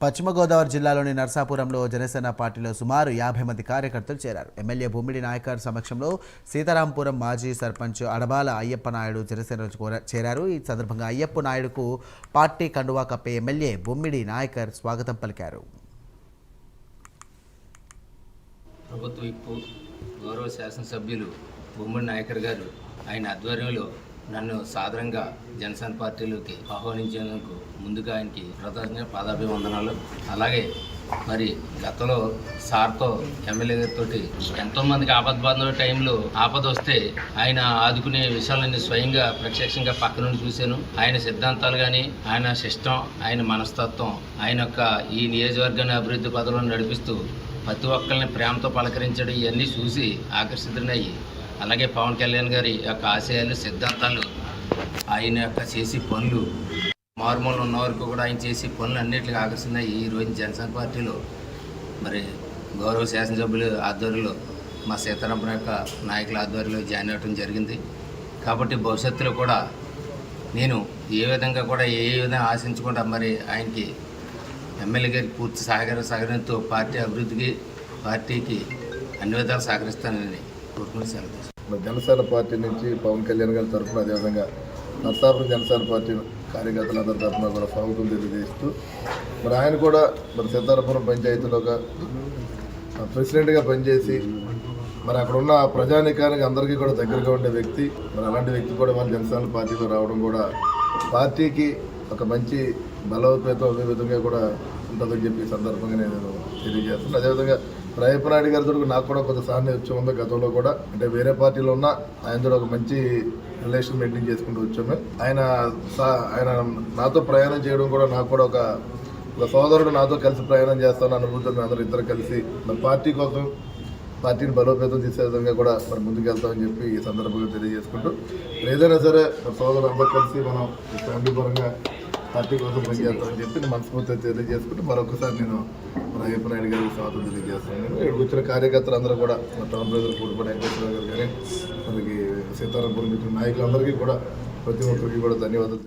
పశ్చిమ గోదావరి జిల్లాలోని నర్సాపురంలో జనసేన పార్టీలో సుమారు 50 మంది కార్యకర్తలు చేరారు. ఎమ్మెల్యే బొమ్మిడి నాయకర్ సమక్షంలో సీతారాంపురం మాజీ సర్పంచ్ అడబాల అయ్యప్ప నాయుడు జనసేనలో చేరారు. ఈ సందర్భంగా అయ్యప్ప నాయుడుకు పార్టీ కండువా కప్పే ఎమ్మెల్యే బొమ్మిడి నాయకర్ స్వాగతం పలికారు. ప్రభుత్వ విప్పు గౌరవ శాసనసభ్యులు బొమ్మిడి నాయకర్ గారు ఆయన ఆధ్వర్యంలో నన్ను సాదరంగా జనసేన పార్టీలోకి ఆహ్వానించేందుకు ముందుగా ఆయనకి ప్రదర్శన పాదాభివందనాలు. అలాగే మరి గతంలో సార్తో ఎమ్మెల్యే గారితో ఎంతోమందికి ఆపద్బాంధవ టైంలో ఆపద వస్తే ఆయన ఆదుకునే విషయాలన్నీ స్వయంగా ప్రత్యక్షంగా పక్క నుండి చూశాను. ఆయన సిద్ధాంతాలు కానీ, ఆయన సిస్టం, ఆయన మనస్తత్వం, ఆయన యొక్క ఈ నియోజకవర్గాన్ని అభివృద్ధి పథంలో నడిపిస్తూ ప్రతి ఒక్కరిని ప్రేమతో పలకరించడం ఇవన్నీ చూసి ఆకర్షితుడయ్యి, అలాగే పవన్ కళ్యాణ్ గారి యొక్క ఆశయాలు, సిద్ధాంతాలు, ఆయన యొక్క చేసే పనులు, మారుమూల ఉన్న వరకు కూడా ఆయన చేసే పనులు అన్నింటికి ఆకర్షితున్నాయి. ఈ రోజు జనసేన పార్టీలో మరి గౌరవ శాసనసభ్యులు ఆధ్వర్యంలో మా సీతారాంపురం యొక్క నాయకుల ఆధ్వర్యంలో జాయిన్ అవ్వడం జరిగింది. కాబట్టి భవిష్యత్తులో కూడా నేను ఏ విధంగా కూడా ఏ విధంగా ఆశించకుండా మరి ఆయనకి ఎమ్మెల్యే గారికి పూర్తి సహకారంతో పార్టీ అభివృద్ధికి, పార్టీకి అన్ని విధాలు సహకరిస్తానని కోరుకుని సెలవు. జనసేన పార్టీ నుంచి పవన్ కళ్యాణ్ గారి తరఫున, అదేవిధంగా నర్సాపురం జనసేన పార్టీ కార్యకర్తలందరి తరఫున కూడా స్వాగతం తెలియజేస్తూ, మరి ఆయన కూడా మరి సీతారాంపురం పంచాయతీలో ఒక ప్రెసిడెంట్గా పనిచేసి మరి అక్కడ ఉన్న ప్రజానీకానికి అందరికీ కూడా దగ్గరగా ఉండే వ్యక్తి. మరి అలాంటి వ్యక్తి కూడా మన జనసేన పార్టీలో రావడం కూడా పార్టీకి ఒక మంచి బలోపేతం అదే విధంగా కూడా ఉంటుందని చెప్పి సందర్భంగా నేను తెలియజేస్తున్నాను. అదేవిధంగా అయ్యప్ప నాయుడు గారితో నాకు కూడా కొంత సాన్నిధ్యం ఉంది. గతంలో కూడా అంటే వేరే పార్టీలో ఉన్న ఆయనతో ఒక మంచి రిలేషన్ మెయింటైన్ చేసుకుంటూ వచ్చాము. ఆయన నాతో ప్రయాణం చేయడం కూడా నాకు కూడా ఒక సోదరుడు నాతో కలిసి ప్రయాణం చేస్తాను అనుభూతి. అందరూ ఇద్దరు కలిసి మన పార్టీ కోసం, పార్టీని బలోపేతం చేసే విధంగా కూడా మరి ముందుకు వెళ్తామని చెప్పి ఈ సందర్భంగా తెలియజేసుకుంటూ, ఏదైనా సరే సోదరులు అందరూ కలిసి మనం ఫ్యామిలీ పరంగా పార్టీ కోసం పనిచేస్తామని చెప్పి మనస్ఫూర్తిగా తెలియజేసుకుంటూ మరొకసారి నేను మన అయ్యప్ప నాయుడు గారికి స్వాగతం తెలియజేస్తున్నాను. ఇక్కడ వచ్చిన కార్యకర్తలు అందరూ కూడా మన టౌన్ ప్రజలు కూడా వెంకటేశ్వర గారు కానీ మనకి సీతారాంపురం నాయకులందరికీ కూడా ప్రతి ఒక్కరికి కూడా ధన్యవాదాలు.